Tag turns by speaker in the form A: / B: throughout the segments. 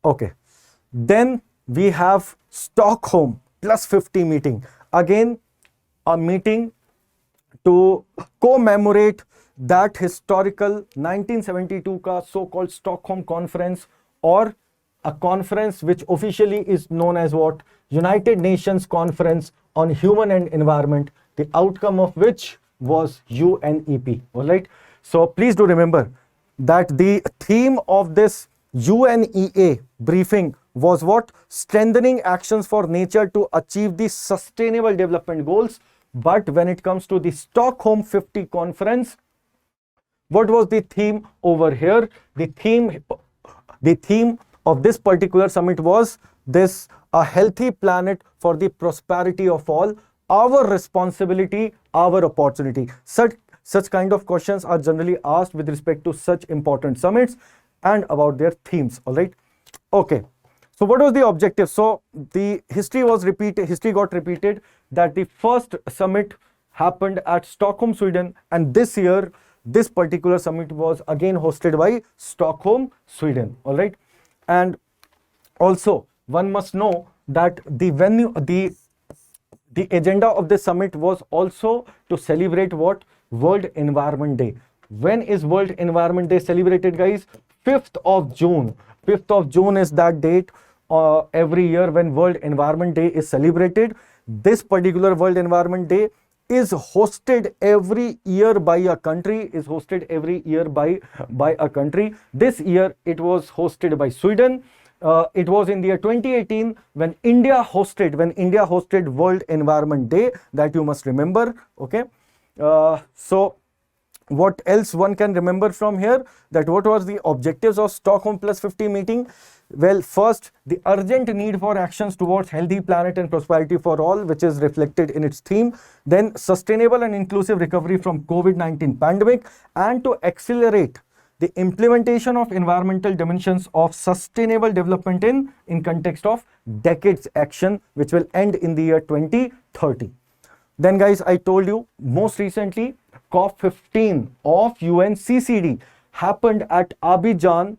A: Okay. Then we have Stockholm plus 50 meeting. Again, a meeting to commemorate that historical 1972 का so-called Stockholm Conference, or a conference which officially is known as what? United Nations Conference on Human and Environment, the outcome of which was UNEP. All right. So please do remember that the theme of this UNEA briefing was what? Strengthening actions for nature to achieve the sustainable development goals. But when it comes to the Stockholm 50 conference, what was the theme over here? The theme of this particular summit was this: a healthy planet for the prosperity of all, our responsibility, our opportunity. Such kind of questions are generally asked with respect to such important summits and about their themes. All right. Okay. So what was the objective? So the history got repeated, that the first summit happened at Stockholm, Sweden, and this year this particular summit was again hosted by Stockholm, Sweden. All right. And also one must know that the agenda of this summit was also to celebrate what? World Environment Day. When is World Environment Day celebrated, guys? 5th of June. 5th of June is that date every year when World Environment Day is celebrated. This particular World Environment Day is hosted every year by a country, This year it was hosted by Sweden. It was in the year 2018 when India hosted World Environment Day, that you must remember. Okay. So what else one can remember from here? That what was the objectives of Stockholm plus 50 meeting? Well, first, the urgent need for actions towards healthy planet and prosperity for all, which is reflected in its theme. Then sustainable and inclusive recovery from COVID-19 pandemic, and to accelerate the implementation of environmental dimensions of sustainable development in context of decades action, which will end in the year 2030. Then guys, I told you most recently COP15 of UNCCD happened at Abidjan,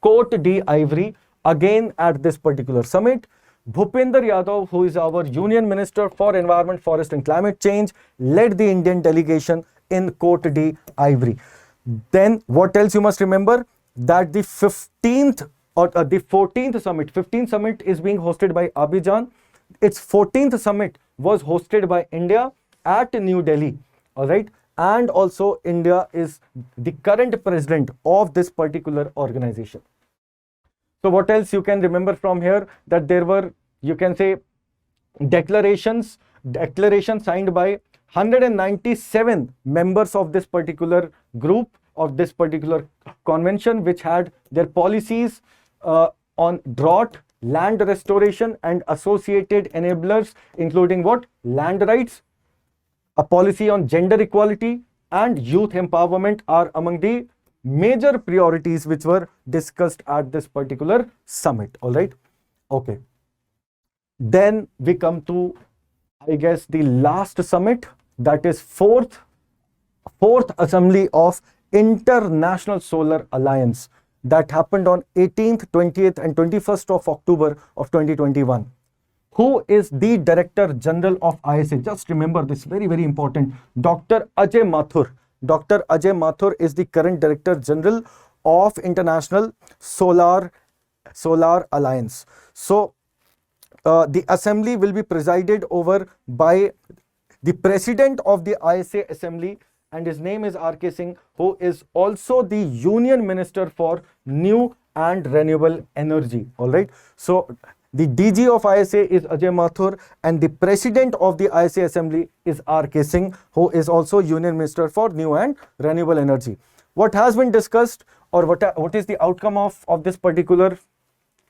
A: Côte d'Ivoire, again at this particular summit. Bhupender Yadav, who is our Union Minister for Environment, Forest and Climate Change, led the Indian delegation in Côte d'Ivoire. Then what else you must remember? That the 15th summit, 15th summit is being hosted by Abidjan. Its 14th summit was hosted by India at New Delhi. All right. And also India is the current president of this particular organization. So what else you can remember from here? That there were, you can say, declarations signed by 197 members of this particular group, of this particular convention, which had their policies on drought, land restoration and associated enablers, including what? Land rights, a policy on gender equality and youth empowerment are among the major priorities which were discussed at this particular summit. All right. Okay. Then we come to, I guess, the last summit, that is fourth assembly of International Solar Alliance, that happened on 18th, 20th and 21st of October of 2021. Who is the Director General of ISA? Just remember this, very, very important. Dr. Ajay Mathur. Dr. Ajay Mathur is the current Director General of International Solar Alliance. So, the assembly will be presided over by the President of the ISA Assembly, and his name is R.K. Singh, who is also the Union Minister for New and Renewable Energy. All right. So, the DG of ISA is Ajay Mathur and the President of the ISA Assembly is R.K. Singh, who is also Union Minister for New and Renewable Energy. What has been discussed, or what is the outcome of this particular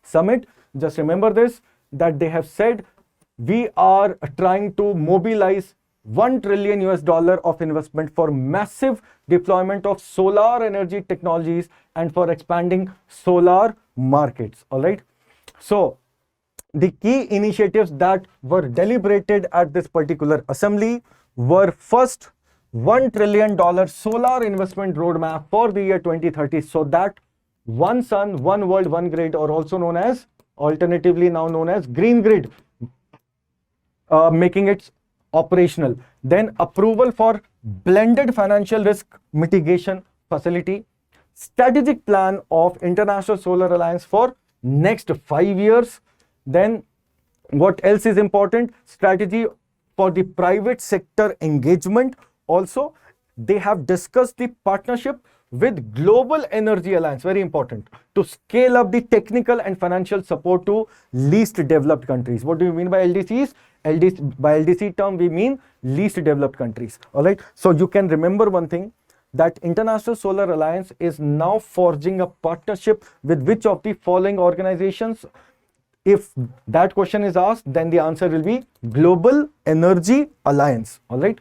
A: summit? Just remember this, that they have said we are trying to mobilize $1 trillion of investment for massive deployment of solar energy technologies and for expanding solar markets. All right. So, the key initiatives that were deliberated at this particular assembly were: first, $1 trillion solar investment roadmap for the year 2030, so that one sun, one world, one grid, or also known as, alternatively now known as green grid, making it operational. Then approval for blended financial risk mitigation facility, strategic plan of International Solar Alliance for next 5 years. Then what else is important? Strategy for the private sector engagement. Also, they have discussed the partnership with Global Energy Alliance, very important, to scale up the technical and financial support to least developed countries. What do you mean by LDCs? By LDC term, we mean least developed countries. All right. So you can remember one thing, that International Solar Alliance is now forging a partnership with which of the following organizations? If that question is asked, then the answer will be Global Energy Alliance. All right.